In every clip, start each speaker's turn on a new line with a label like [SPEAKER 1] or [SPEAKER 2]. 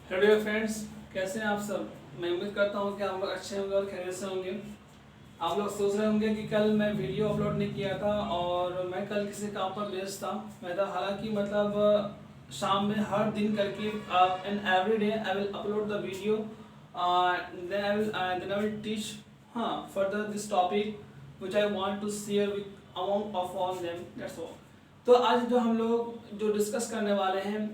[SPEAKER 1] Hello dear friends, कैसे हैं आप सब। मैं उम्मीद करता हूं कि आप लोग अच्छे होंगे और खैरियत से होंगे। आप लोग सोच रहे होंगे कि कल मैं वीडियो अपलोड नहीं किया था और मैं कल किसी काम पर व्यस्त था। मैं था हालांकि शाम में हर दिन करके and every day I will upload the video, then I will teach further this topic which I want to share with among of all them, that's all. तो आज जो हम लोग जो डिस्कस करने वाले हैं,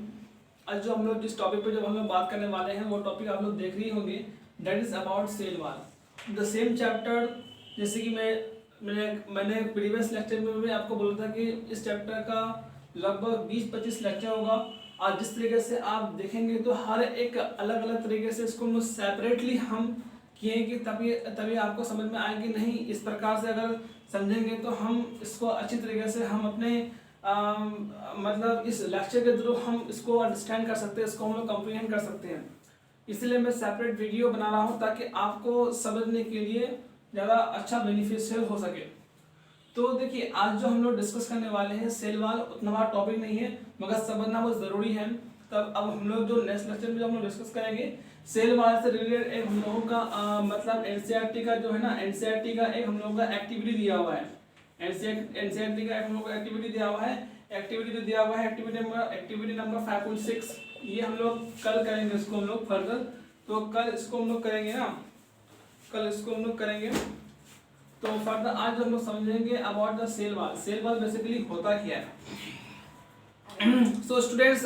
[SPEAKER 1] आज जो हम लोग जिस टॉपिक पे जब हम लोग बात करने वाले हैं वो टॉपिक आप लोग देख रही होंगे, that is about cell wall the same chapter. जैसे कि मैंने प्रीवियस लेक्चर में भी आपको बोला था कि इस चैप्टर का लगभग 20-25 लेक्चर होगा। और जिस तरीके से आप देखेंगे तो हर एक अलग अलग तरीके से इसको सेपरेटली हम किए कि तभी तभी आपको समझ में आएगी। नहीं, इस प्रकार से अगर समझेंगे तो हम इसको अच्छी तरीके से हम अपने इस लेक्चर के थ्रू हम इसको अंडरस्टैंड कर सकते हैं, इसको हम लोग कॉम्प्रिहेंड कर सकते हैं। इसलिए मैं सेपरेट वीडियो बना रहा हूँ ताकि आपको समझने के लिए ज़्यादा अच्छा बेनिफिशियल हो सके। तो देखिए, आज जो हम लोग डिस्कस करने वाले हैं सेल वाल उतना बड़ा टॉपिक नहीं है मगर समझना बहुत ज़रूरी है। तब अब हम लोग जो नेक्स्ट लेक्चर में जो हम लोग डिस्कस करेंगे सेल वाल से रिलेटेड एक हम लोगों का एनसीईआरटी का जो है ना, एनसीईआरटी का एक हम लोगों का एक्टिविटी दिया हुआ है। एनसीईआरटी का एक हम लोग को एक्टिविटी दिया हुआ है। एक्टिविटी जो दिया हुआ है एक्टिविटी नंबर 5.6, ये हम लोग कल करेंगे इसको हम लोग फर्दर। तो कल इसको हम लोग करेंगे ना, कल इसको हम लोग करेंगे। तो फर्दर आज हम लोग समझेंगे about the cell wall. Cell wall basically होता क्या है। सो स्टूडेंट्स,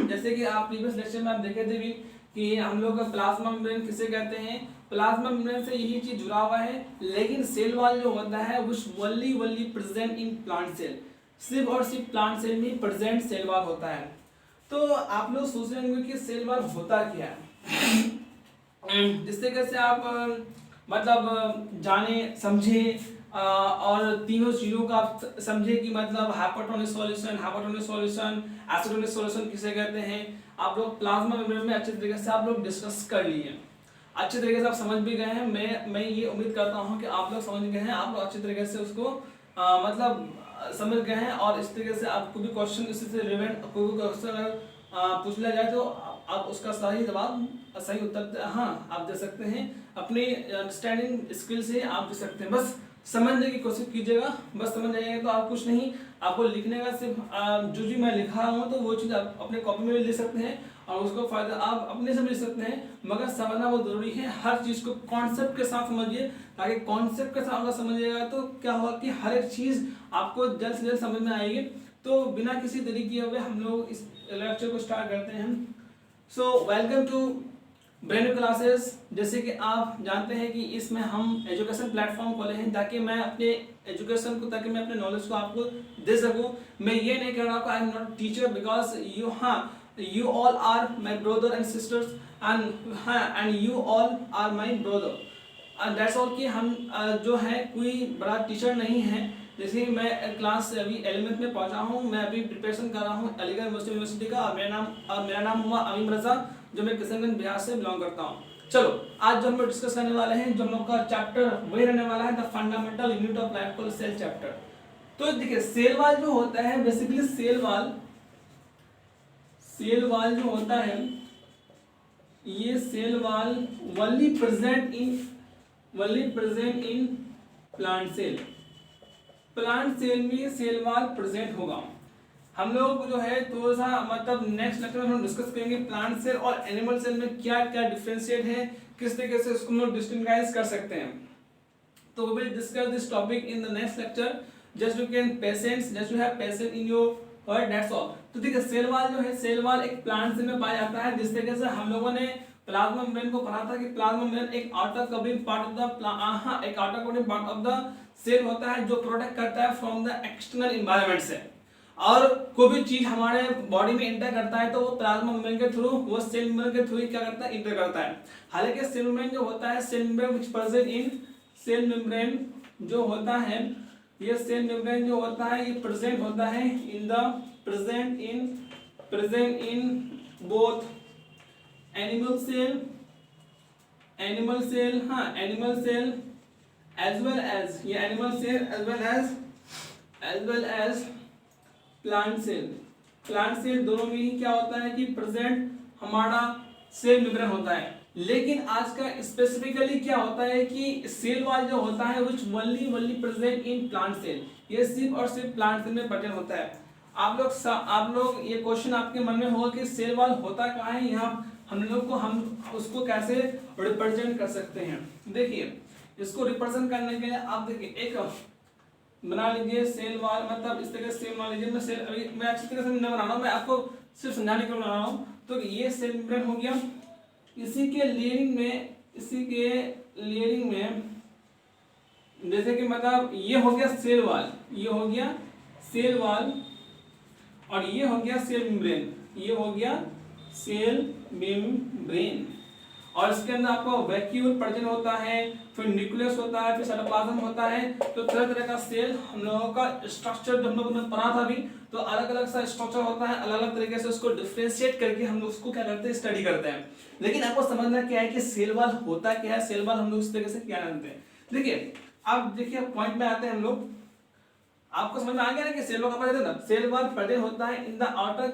[SPEAKER 1] जैसे कि आप प्रीवियस लेक्चर में आप देखे थे भी कि हम लोग का प्लाज्मा मेम्ब्रेन किसे कहते हैं। प्लाज्मा मेम्ब्रेन से यही चीज जुड़ा हुआ है, लेकिन सेल वाल जो होता है वो only present in plant cell. सिर्फ और सिर्फ प्लांट सेल में प्रेजेंट सेल वाल होता है। तो आप लोग सोच रहे होंगे कि सेल वाल होता क्या है। जिस तरीके से आप जाने समझे और तीनों चीजों का आप समझे कि मतलब हाइपरटोनिक सॉल्यूशन, एसिडोनिक सॉल्यूशन किसे कहते हैं। आप लोग प्लाज्मा मेम्ब्रेन में अच्छे तरीके से आप लोग डिस्कस कर लिए, अच्छे तरीके से आप समझ भी गए हैं। मैं ये उम्मीद करता हूँ कि आप लोग समझ गए हैं, आप लोग अच्छे तरीके से उसको समझ गए हैं। और इस तरीके से आपको भी क्वेश्चन इसी से रिलेवेंट कोई भी क्वेश्चन अगर पूछ लिया जाए तो आप उसका सही जवाब, सही उत्तर आप दे सकते हैं। अपनी अंडरस्टैंडिंग स्किल से आप दे सकते हैं। बस समझने की कोशिश कीजिएगा, बस समझ जाएंगे तो आप कुछ नहीं, आपको लिखने का सिर्फ जो जी मैं लिखा हूँ तो वो चीज़ आप अपने कॉपी में भी लिख सकते हैं और उसको फायदा आप अपने से भी लिख सकते हैं। मगर समझना बहुत जरूरी है, हर चीज़ को कॉन्सेप्ट के साथ समझिए, ताकि कॉन्सेप्ट के साथ अगर समझिएगा तो क्या होगा कि हर एक चीज़ आपको जल्द से जल्द समझ में आएगी। तो बिना किसी देरी किए हुए हम लोग इस लेक्चर को स्टार्ट करते हैं। So welcome to brain classes. जैसे कि आप जानते हैं कि इसमें हम एजुकेशन प्लेटफॉर्म खोले हैं ताकि मैं अपने एजुकेशन को, ताकि मैं अपने नॉलेज को आपको दे सकूं। मैं ये नहीं कह रहा हूँ I am not teacher because you all are my brother and sisters and you all are my brother and that's all कि हम जो है कोई बड़ा टीचर नहीं है। जैसे मैं क्लास अभी 11th में पहुंचा हूँ, मैं अभी प्रिपरेशन कर रहा हूँ अलीगढ़ मुस्लिम यूनिवर्सिटी का और मेरा नाम हुआ अमीम रजा, जो मैं किशनगंज बिहार से बिलोंग करता हूँ। चलो, आज जो हम लोग डिस्कस करने वाले हैं, जो हम लोग का चैप्टर वही रहने वाला है the fundamental unit of life called cell chapter. तो देखिए, सेल वाल जो होता है बेसिकली सेल वाल जो होता है, ये cell wall only present in plant cell. Plant cell में सेल वाल प्रेजेंट होगा। हम लोग जो है थोड़ा सा नेक्स्ट लेक्चर में हम डिस्कस करेंगे प्लांट सेल और एनिमल सेल में क्या क्या डिफरेंशिएट है, किस तरीके से उसको हम लोग डिस्टिंग्विश कर सकते हैं। तो we will discuss this topic in the next lecture. Just you have patience in your और दैट्स ऑल। तो देखिए, सेल वाल जो है, सेल वाल एक प्लांट सेल में पाया जाता है। जिस तरीके से हम लोगों ने प्लाज्मा मेम्ब्रेन को पढ़ा था कि प्लाज्मा मेम्ब्रेन एक outer covering part of the cell होता है जो प्रोटेक्ट करता है फ्रॉम द एक्सटर्नल एनवायरनमेंट से। और कोई भी चीज हमारे बॉडी में एंटर करता है तो वो प्लाज्मा मेम्ब्रेन के थ्रू, वो सेल मेम्ब्रेन के थ्रू ही क्या करता है, एंटर करता है। हालांकि सेल मेम्ब्रेन जो होता है, cell membrane which present in cell membrane जो होता है, ये सेल मेम्ब्रेन जो होता है ये प्रेजेंट होता है present in both animal cell as well as ये animal cell as well as plant cell दोनों में ही क्या होता है कि प्रेजेंट हमारा सेल मेम्ब्रेन होता है। लेकिन आज का स्पेसिफिकली क्या होता है कि सेल वॉल जो होता है which only present in plant cell, ये सिर्फ और सिर्फ प्लांट सेल में प्रेजेंट होता है। आप लोग ये क्वेश्चन आपके मन में होगा कि सेल वॉल होता कहाँ है, यहाँ हम उसको कैसे रिप्रेजेंट कर सकते हैं। देखिए इसको रिप्रेजेंट करने के लिए आप देखिए एक बना लीजिए सेल वॉल, मतलब इस तरह से सेल बना लीजिए। मैं सेल अभी मैं अच्छी तरह से नहीं बना रहा हूँ, मैं आपको सिर्फ समझाने के लिए बना रहा हूँ। तो ये सेल मेम्ब्रेन हो गया, इसी के लेयरिंग में जैसे कि मतलब ये हो गया सेल वॉल, ये हो गया सेल वॉल, और ये हो गया सेल मेम्ब्रेन, ये हो गया सेल मेम्ब्रेन। और इसके अंदर आपको वैक्यूल प्रेजेंट होता है, फिर न्यूक्लियस होता है, फिर साइटोप्लाज्म होता है। तो तरह तरह का सेल हम लोगों का स्ट्रक्चर जो हम लोगों ने पढ़ा था अभी, तो अलग अलग सा स्ट्रक्चर होता है, अलग अलग तरीके से उसको डिफरेंशिएट करके हम लोग उसको क्या करते हैं, स्टडी करते हैं। लेकिन आपको समझना क्या है कि सेल वॉल होता क्या है, सेल वॉल हम लोग इस तरीके से क्या जानते हैं। देखिए अब देखिए पॉइंट में आते हैं हम लोग। आपको समझ में आ गया ना कि सेल वॉल का ना, सेल वॉल प्रेजेंट होता है in the outer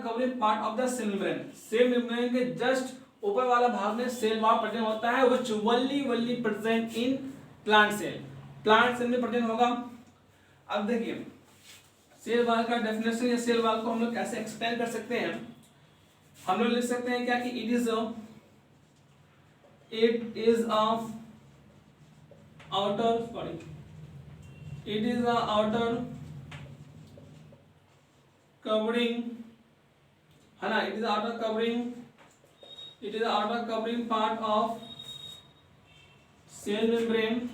[SPEAKER 1] covering part of the cell membrane. Cell membrane के जस्ट ऊपर वाला भाग में सेल वॉल प्रेजेंट होता है, which only present in plant cell में प्रेजेंट होगा। अब देखिए सेल वॉल का डेफिनेशन या सेल वॉल को हम लोग कैसे एक्सप्लेन कर सकते हैं। हम लोग लिख सकते हैं क्या कि it is a outer covering, है ना, it is the outer covering part of cell membrane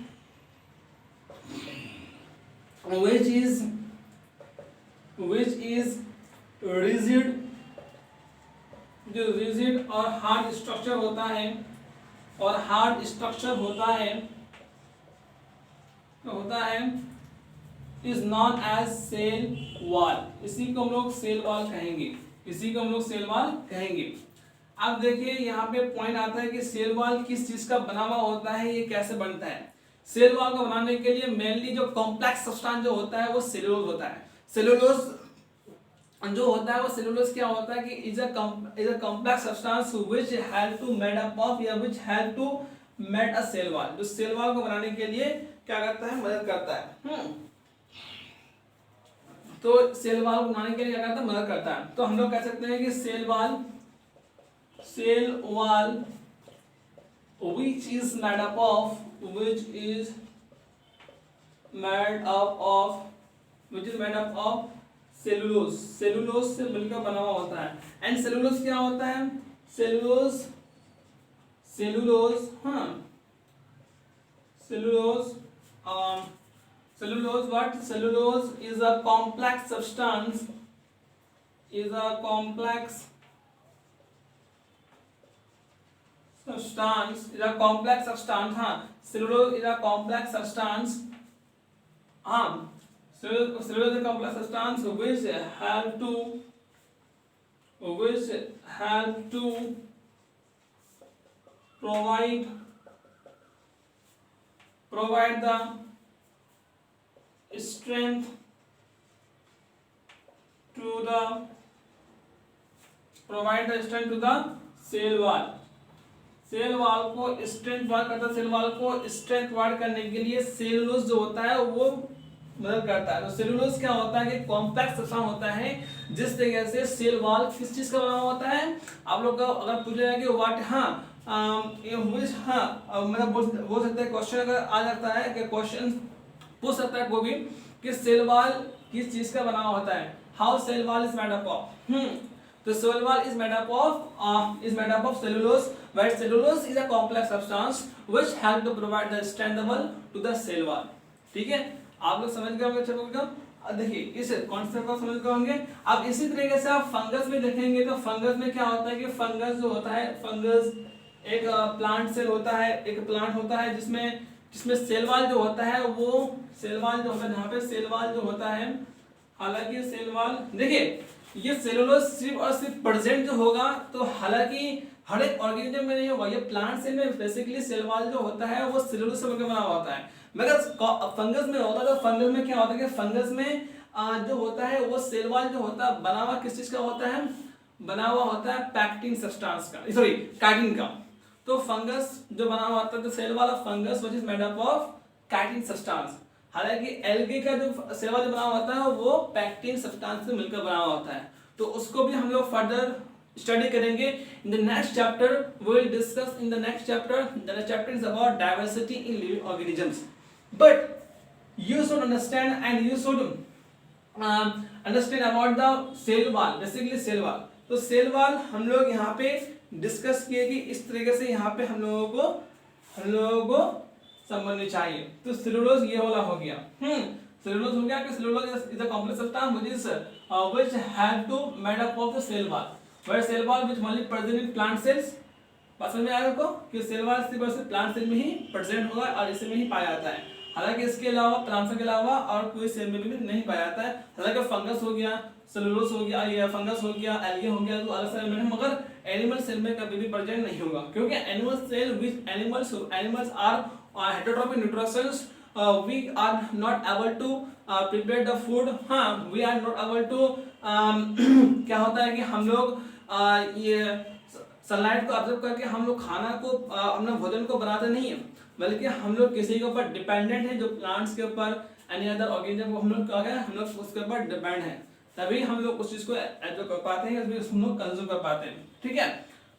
[SPEAKER 1] which is rigid, जो rigid और hard structure होता है, और हार्ड स्ट्रक्चर होता है is known as cell wall. इसी को हम लोग सेल वॉल कहेंगे। अब देखिए यहाँ पे पॉइंट आता है कि सेल वॉल किस चीज का बना हुआ होता है, ये कैसे बनता है। सेल वॉल को बनाने के लिए मेनली जो कॉम्प्लेक्स सब्सटेंस जो होता है वो सेलुलोज होता है। सेलुलोज जो होता है वो सेलुलोज क्या होता है कि is a complex substance which help to made up of या which help to made a cell wall, जो सेल वॉल को बनाने के लिए क्या करता है, मदद करता है। तो सेल वॉल को बनाने के लिए क्या करता है, मदद करता है। तो हम लोग कह सकते हैं कि cell wall which is made up of cellulose से मिलकर बना हुआ होता है। एंड सेलुलोज क्या होता है, cellulose is a complex substance, हाँ, cellulose is a complex substance, हाँ, cellulose is a complex substance which help to provide the strength to the cell wall। Cell wall को स्ट्रेंथ वर्ड करता है, सेल वॉल को स्ट्रेंथ वर्ड करने के लिए सेलुलोज जो होता है वो मदद करता है। तो सेलुलोज क्या होता है कि कॉम्प्लेक्स सब्सटेंस होता है, जिस तरीके से सेल वॉल किस चीज का बना होता है। आप लोग का अगर पूछ जाए कि व्हाट, मतलब बोल सकते हैं क्वेश्चन अगर आ जाता है कि क्वेश्चन पूछ सकता है कोई भी कि सेल वॉल किस चीज का बना होता है, how cell wall is made up of. तो cell wall is made up of cellulose, where cellulose is a complex substance which help to provide the strength to the cell wall। ठीक है, आप लोग समझ गए होंगे अच्छे से। देखिए इस कॉन्सेप्ट को समझ गए होंगे। अब इसी तरीके से आप फंगस में देखेंगे तो फंगस में क्या होता है कि फंगस जो होता है, फंगस एक प्लांट सेल होता है, एक प्लांट होता है जिसमें सेल वॉल जो होता है, वो सेल वॉल जो होता है, जहाँ पे सेल वॉल जो होता है, हालांकि सेल वॉल देखिए ये सेलुलोज सिर्फ और सिर्फ प्रेजेंट जो होगा, तो हालांकि हर एक ऑर्गेनिज्म में नहीं होगा, ये प्लांट सेल में बेसिकली सेल वॉल जो होता है वो सेलुलोज से बना हुआ होता है। मगर फंगस में होता है, तो फंगस में क्या होता है कि फंगस में जो होता है वो सेल वॉल जो होता है बना हुआ किस चीज का होता है, बना हुआ होता है पैक्टिन सब्सटेंस का, सॉरी काइटिन का। तो फंगस जो बना हुआ होता है, तो सेल वाला fungus which is made up of chitin substance. हालांकि एल्गे का जो सेल वाला बना हुआ होता है वो पैक्टिन सब्सटेंस से मिलकर बना हुआ होता है। तो उसको भी हम लोग फर्दर स्टडी करेंगे in the next chapter. We will discuss in the next chapter. The chapter is about diversity in living organisms. But you should understand and you should understand about the cell wall, basically cell wall। तो cell wall हम लोग यहाँ पे discuss किए कि इस तरीके से यहाँ पे हम लोगों को समझनी चाहिए। तो सेलुलोज ये वाला हो गया, सेलुलोज हो गया कि cellulose is a complex substance which have to made up of the cell wall, where cell wall which only present in plant cells. बात समझ में आएगा आपको कि सेल वॉल सिर्फ प्लांट सेल में ही प्रेजेंट होगा और इसी में ही पाया जाता है। हालांकि इसके अलावा प्लांट्स के अलावा और कोई सेल में भी नहीं पाया जाता है। हालांकि फंगस हो गया, सेलुलोज हो गया, ये फंगस हो गया, एल्गे हो गया, तो अलग सेल में, मगर एनिमल सेल में कभी भी प्रेजेंट नहीं होगा, क्योंकि animal cell which animals are heterotrophic nutritions, we are not able to prepare the food. हाँ, we are not able to क्या होता है कि हम लोग ये सनलाइट को ऑब्जर्व करके हम लोग खाना को अपना भोजन को बनाते नहीं है, बल्कि हम लोग किसी के ऊपर डिपेंडेंट है, जो प्लांट्स के ऊपर एनी अदर ऑर्गेनिज्म को हम लोग क्या है, हम लोग उसके ऊपर डिपेंड है, तभी हम लोग उस चीज को एब्जॉर्ब कर पाते हैं, तभी हम लोग कंज्यूम कर पाते हैं। ठीक है,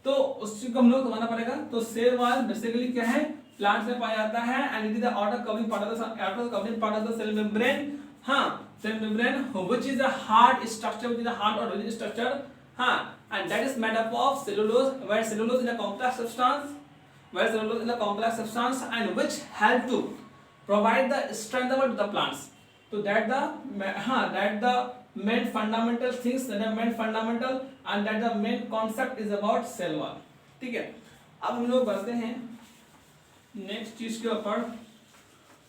[SPEAKER 1] तो उस चीज को हम लोग समझना पड़ेगा। तो सेल वॉल बेसिकली क्या है, प्लांट्स में पाया जाता है and it is the outer covering part of the cell membrane. हाँ, cell membrane which is a hard structure, which is a hard और रिजिड स्ट्रक्चर। हाँ, and that is made up of cellulose, where cellulose is a complex substance, and which help to provide the strength to the plants. So that the main fundamental things, that the main fundamental and that the main concept is about cell wall। ठीक है, अब हम लोग बढ़ते हैं next चीज के ऊपर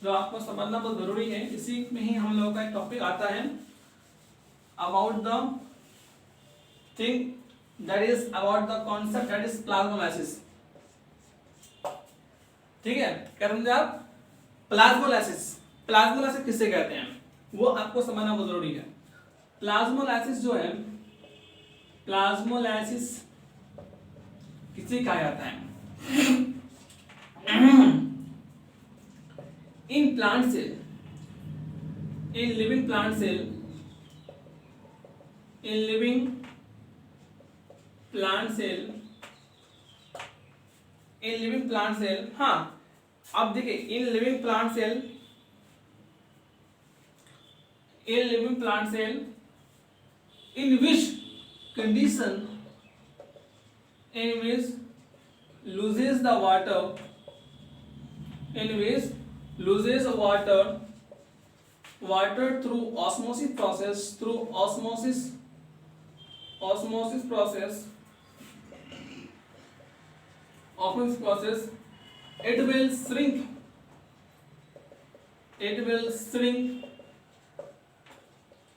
[SPEAKER 1] जो आपको समझना बहुत जरूरी है। इसी में ही हम लोगों का एक टॉपिक आता है about the thing that is about the concept that is plasmolysis। ठीक है, क्या समझे आप? प्लाज्मोलाइसिस किसे कहते हैं वो आपको समझना बहुत जरूरी है। प्लाज्मोलाइसिस जो है, प्लाज्मोलाइसिस किसे कहा जाता है? In plant cell, in living plant cell, in living plant cell, in living plant cell. हाँ, अब देखिए, in living plant cell, in living plant cell in which condition, in which loses the water, in which loses water through osmosis process, it will shrink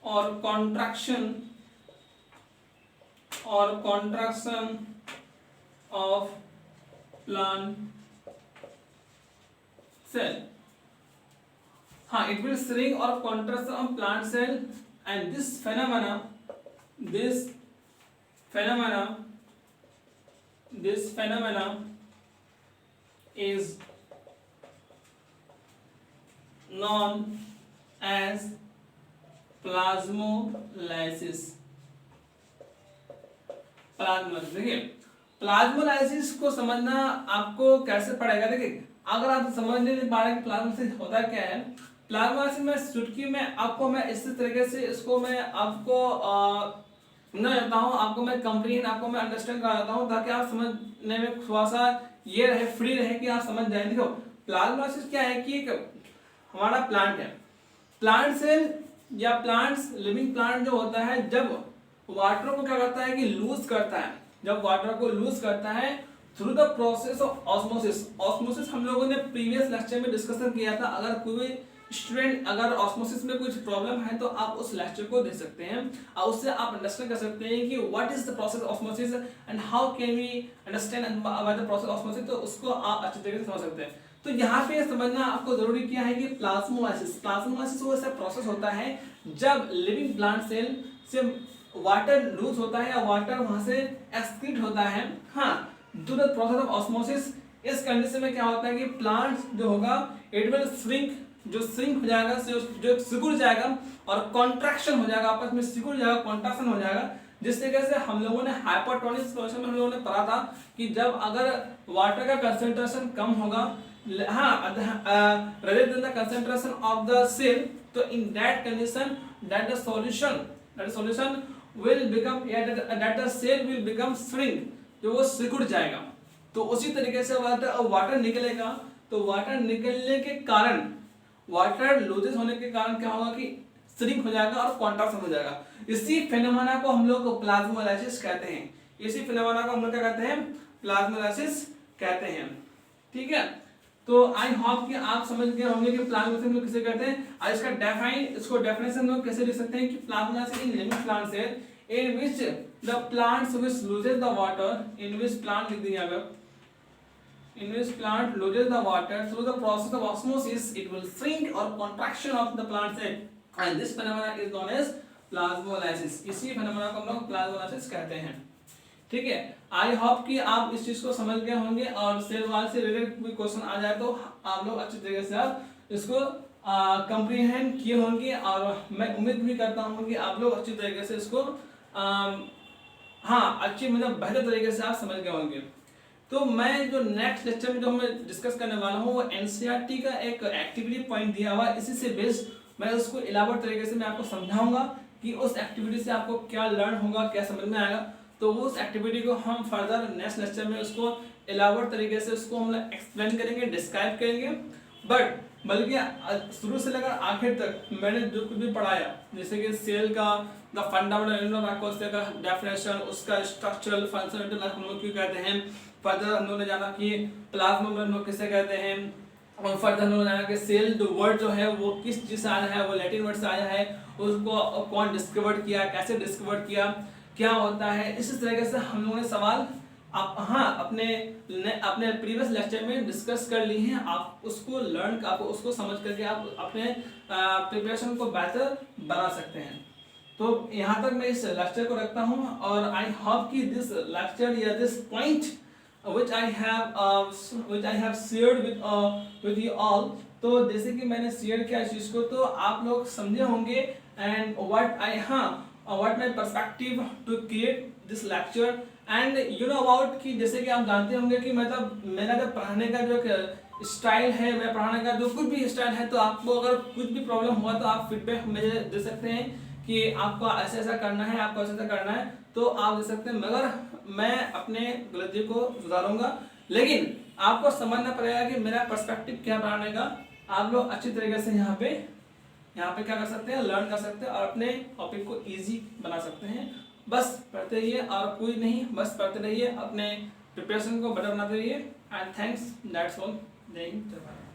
[SPEAKER 1] or contraction of plant cell। हाँ, it will shrink or contraction of plant cell, and this phenomena is known as plasmolysis। देखिए, plasmolysis को समझना आपको कैसे पड़ेगा। देखिए, अगर आप समझ नहीं पा रहे कि प्लाज्मोलाइसिस होता क्या है, प्लाज्मोलाइसिस में चुटकी में आपको मैं इसी तरीके से इसको मैं आपको समझा जाता हूँ, आपको मैं कंप्रीहेंड, आपको मैं अंडरस्टैंड करा जाता हूँ, ताकि आप समझने में थोड़ा सा ये रहे, फ्री रहे कि आप समझ जाए। देखो, प्लाज्मोलाइसिस क्या है कि हमारा प्लांट है, प्लांट सेल या प्लांट्स, लिविंग प्लांट जो होता है, जब वाटर को क्या करता है कि लूज करता है, जब वाटर को लूज करता है through the process of osmosis हम लोगों ने प्रीवियस लेक्चर में डिस्कशन किया था। अगर कोई स्टूडेंट अगर ऑस्मोसिस में कुछ प्रॉब्लम है तो आप उस लेक्चर को देख सकते हैं और उससे आप अंडरस्टैंड कर सकते हैं कि what is the process osmosis and how can we understand about the process osmosis, तो उसको आप अच्छे तरीके से समझ सकते हैं। तो यहाँ पे समझना आपको जरूरी क्या है कि प्लाज्मोलाइसिस वो ऐसा प्रोसेस होता है जब लिविंग प्लांट सेल से वाटर लूज होता है या वाटर वहां से एक्सक्रीट होता है। हाँ, do the process of osmosis, इस कंडीशन में क्या होता है कि प्लांट्स जो होगा इट विल श्रिंक, जो श्रिंक हो जाएगा, जो सिकुड़ जाएगा और कॉन्ट्रैक्शन हो जाएगा, आपस में सिकुड़ जाएगा, कॉन्ट्रैक्शन हो जाएगा। जिस तरीके से हम लोगों ने हाइपरटोनिक सिचुएशन में हम लोगों ने पढ़ा था कि जब अगर वाटर का कंसंट्रेशन कम होगा, हाँ, rather than the concentration of the cell, तो in that condition that the solution will become, that the cell will become shrink, जो वो सिकुड़ जाएगा। तो उसी तरीके से वाटर निकलेगा, तो वाटर निकलने के कारण, वाटर लूजेस होने के कारण क्या होगा कि श्रिंक हो जाएगा और कॉन्ट्रैक्शन हो जाएगा। इसी फेनोमेना को हम लोग प्लाज्मोलाइसिस कहते हैं। इसी फेनोमेना को हम लोग क्या कहते हैं? प्लाज्मोलाइसिस कहते हैं। ठीक है, तो आई होप कि आप समझ गए होंगे कि प्लाज्मोलाइसिस किसे कहते हैं। इसको डेफिनेशन लोग कैसे लिख सकते हैं कि plasmolysis in living plant cell in which the plants which loses the water, in which plant लिख दिया गया, in which plant loses the water through the process of osmosis, it will shrink or contraction of the plant cell, and this phenomena is known as plasmolysis। इसी phenomena को हम लोग plasmolysis कहते हैं। ठीक है, आई होप कि आप इस चीज को समझ गए होंगे और सेल वॉल से रिलेटेड कोई क्वेश्चन आ जाए तो आप लोग अच्छी तरीके से आप इसको कंप्रीहेंड किए होंगे, और मैं उम्मीद भी करता हूँ कि आप लोग अच्छी तरीके से इसको हाँ अच्छी मतलब बेहतर तरीके से आप समझ गए होंगे। तो मैं जो नेक्स्ट लेक्चर में जो मैं डिस्कस करने वाला हूँ वो एनसीईआरटी का एक एक्टिविटी पॉइंट दिया हुआ है, इसी से बेस्ड मैं उसको इलाबोरेट तरीके से मैं आपको समझाऊंगा कि उस एक्टिविटी से आपको क्या लर्न होगा, क्या समझ में आएगा। तो वो उस एक्टिविटी को हम फर्दर नेक्स्ट लेक्चर में उसको इलाबोरेट तरीके से उसको हम एक्सप्लेन करेंगे, डिस्क्राइब करेंगे। बट बल्कि शुरू से लेकर आखिर तक मैंने जो कुछ भी पढ़ाया, जैसे कि सेल का द फंडामेंटल का डेफिनेशन, उसका स्ट्रक्चरल फंक्शनल हम लोग क्यों कहते हैं, फर्दर हम लोगों ने जाना कि प्लाज्मा मेम्ब्रेन किसे कहते हैं, और फर्दर हम लोगों ने जाना कि सेल जो वर्ड जो है वो किस चीज से आया है, वो लैटिन वर्ड से आया है, उसको कौन डिस्कवर किया, कैसे डिस्कवर किया, क्या होता है। इसी तरीके से हम लोगों ने सवाल आप अपने प्रीवियस लेक्चर में डिस्कस कर ली हैं। आप उसको लर्न, आप उसको समझ करके आप अपने प्रिपरेशन को बेहतर बना सकते हैं। तो यहाँ तक मैं इस लेक्चर को रखता हूँ, और आई होप कि दिस लेक्चर या this point which I have shared with you all, तो जैसे कि मैंने शेयर किया इस चीज को तो आप लोग समझे होंगे, and what my perspective to create this lecture, and you know about कि जैसे कि आप जानते होंगे कि मतलब मेरा जो पढ़ाने का जो स्टाइल है, मैं पढ़ाने का जो कुछ भी स्टाइल है, तो आपको अगर कुछ भी प्रॉब्लम हुआ तो आप फीडबैक मुझे दे सकते हैं कि आपको ऐसा ऐसा करना है, आपको ऐसा ऐसा करना है, तो आप दे सकते हैं। मगर मैं अपने गलती को सुधारूंगा, लेकिन आपको समझना पड़ेगा कि मेरा पर्सपेक्टिव क्या पढ़ाने का। आप लोग अच्छी तरीके से यहाँ पे क्या कर सकते हैं, लर्न कर सकते हैं और अपने टॉपिक को इजी बना सकते हैं। बस पढ़ते रहिए और कोई नहीं, बस पढ़ते रहिए, अपने प्रिपरेशन को बेटर बनाते रहिए। And thanks, that's all. जय हिंद, जय भारत।